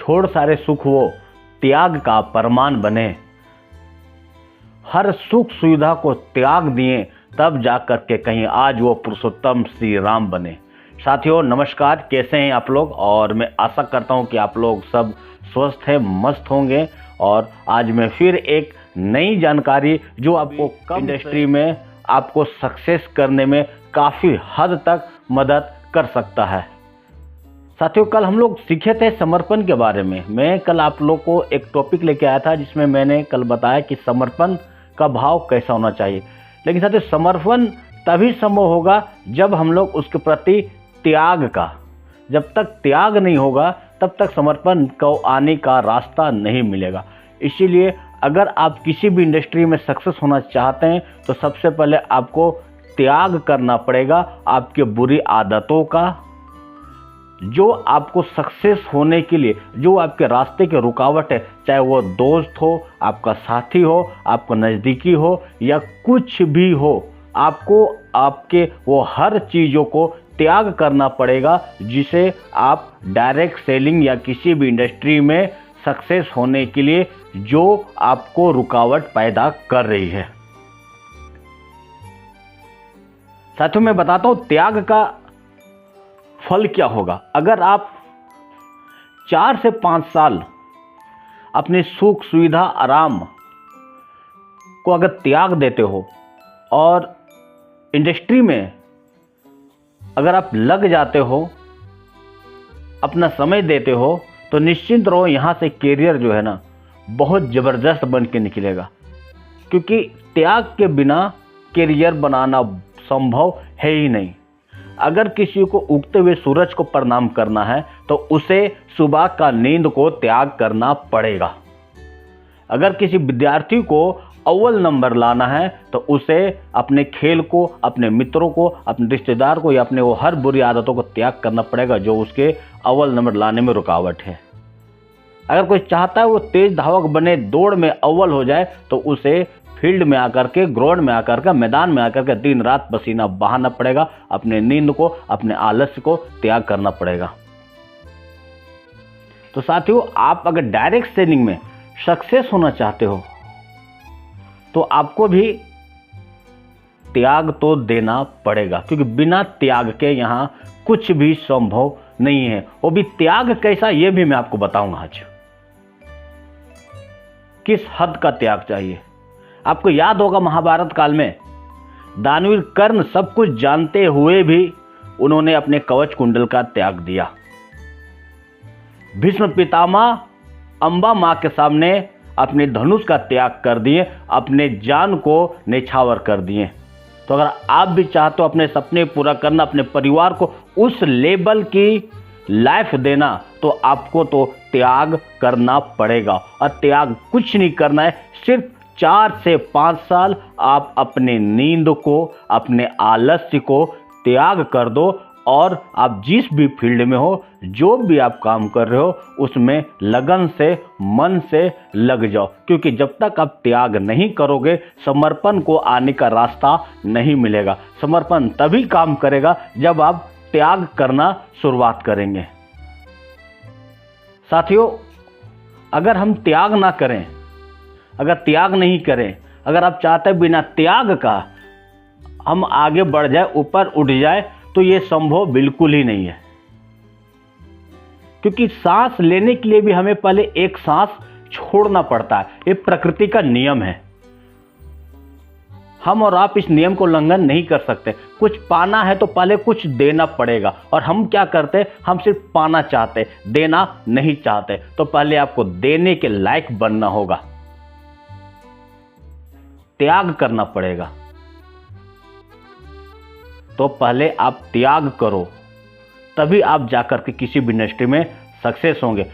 छोड़ सारे सुख वो त्याग का प्रमाण बने। हर सुख सुविधा को त्याग दिए तब जाकर के कहीं आज वो पुरुषोत्तम श्री राम बने। साथियों नमस्कार, कैसे हैं आप लोग? और मैं आशा करता हूं कि आप लोग सब स्वस्थ हैं, मस्त होंगे। और आज मैं फिर एक नई जानकारी जो आपको इंडस्ट्री में आपको सक्सेस करने में काफ़ी हद तक मदद कर सकता है। साथियों कल हम लोग सीखे थे समर्पण के बारे में। मैं कल आप लोग को एक टॉपिक लेके आया था जिसमें मैंने कल बताया कि समर्पण का भाव कैसा होना चाहिए। लेकिन साथियों समर्पण तभी संभव होगा जब हम लोग उसके प्रति त्याग का, जब तक त्याग नहीं होगा तब तक समर्पण को आने का रास्ता नहीं मिलेगा। इसीलिए अगर आप किसी भी इंडस्ट्री में सक्सेस होना चाहते हैं तो सबसे पहले आपको त्याग करना पड़ेगा आपके बुरी आदतों का, जो आपको सक्सेस होने के लिए, जो आपके रास्ते के रुकावट है, चाहे वो दोस्त हो, आपका साथी हो, आपको नज़दीकी हो या कुछ भी हो, आपको आपके वो हर चीज़ों को त्याग करना पड़ेगा जिसे आप डायरेक्ट सेलिंग या किसी भी इंडस्ट्री में सक्सेस होने के लिए जो आपको रुकावट पैदा कर रही है। साथियों मैं बताता हूं त्याग का फल क्या होगा। अगर आप 4 से 5 साल अपने सुख सुविधा आराम को अगर त्याग देते हो और इंडस्ट्री में अगर आप लग जाते हो, अपना समय देते हो, तो निश्चिंत रहो यहाँ से कैरियर जो है ना बहुत ज़बरदस्त बन के निकलेगा। क्योंकि त्याग के बिना कैरियर बनाना संभव है ही नहीं। अगर किसी को उगते हुए सूरज को प्रणाम करना है तो उसे सुबह का नींद को त्याग करना पड़ेगा। अगर किसी विद्यार्थी को अव्वल नंबर लाना है तो उसे अपने खेल को, अपने मित्रों को, अपने रिश्तेदार को या अपने वो हर बुरी आदतों को त्याग करना पड़ेगा जो उसके अव्वल नंबर लाने में रुकावट है। अगर कोई चाहता है वो तेज धावक बने, दौड़ में अव्वल हो जाए, तो उसे फील्ड में आकर के, ग्राउंड में आकर के, मैदान में आकर के दिन रात पसीना बहाना पड़ेगा। अपने नींद को, अपने आलस्य को त्याग करना पड़ेगा। तो साथियों आप अगर डायरेक्ट सेलिंग में सक्सेस होना चाहते हो तो आपको भी त्याग तो देना पड़ेगा, क्योंकि बिना त्याग के यहां कुछ भी संभव नहीं है। वो भी त्याग कैसा, ये भी मैं आपको बताऊंगा आज। किस हद का त्याग चाहिए। आपको याद होगा महाभारत काल में दानवीर कर्ण सब कुछ जानते हुए भी उन्होंने अपने कवच कुंडल का त्याग दिया। भीष्म पितामह अंबा मां के सामने अपने धनुष का त्याग कर दिए, अपने जान को न्यौछावर कर दिए। तो अगर आप भी चाहते हो अपने सपने पूरा करना, अपने परिवार को उस लेवल की लाइफ देना, तो आपको तो त्याग करना पड़ेगा। और त्याग कुछ नहीं करना है, सिर्फ 4 से 5 साल आप अपने नींद को, अपने आलस्य को त्याग कर दो और आप जिस भी फील्ड में हो, जो भी आप काम कर रहे हो, उसमें लगन से, मन से लग जाओ। क्योंकि जब तक आप त्याग नहीं करोगे समर्पण को आने का रास्ता नहीं मिलेगा। समर्पण तभी काम करेगा जब आप त्याग करना शुरुआत करेंगे। साथियों अगर हम त्याग ना करें, अगर त्याग नहीं करें, अगर आप चाहते हैं बिना त्याग का हम आगे बढ़ जाए, ऊपर उठ जाए, तो ये संभव बिल्कुल ही नहीं है। क्योंकि सांस लेने के लिए भी हमें पहले एक सांस छोड़ना पड़ता है। ये प्रकृति का नियम है। हम और आप इस नियम को उल्लंघन नहीं कर सकते। कुछ पाना है तो पहले कुछ देना पड़ेगा। और हम क्या करते हैं, हम सिर्फ पाना चाहते, देना नहीं चाहते। तो पहले आपको देने के लायक बनना होगा, त्याग करना पड़ेगा। तो पहले आप त्याग करो, तभी आप जाकर के किसी भी इंडस्ट्री में सक्सेस होंगे।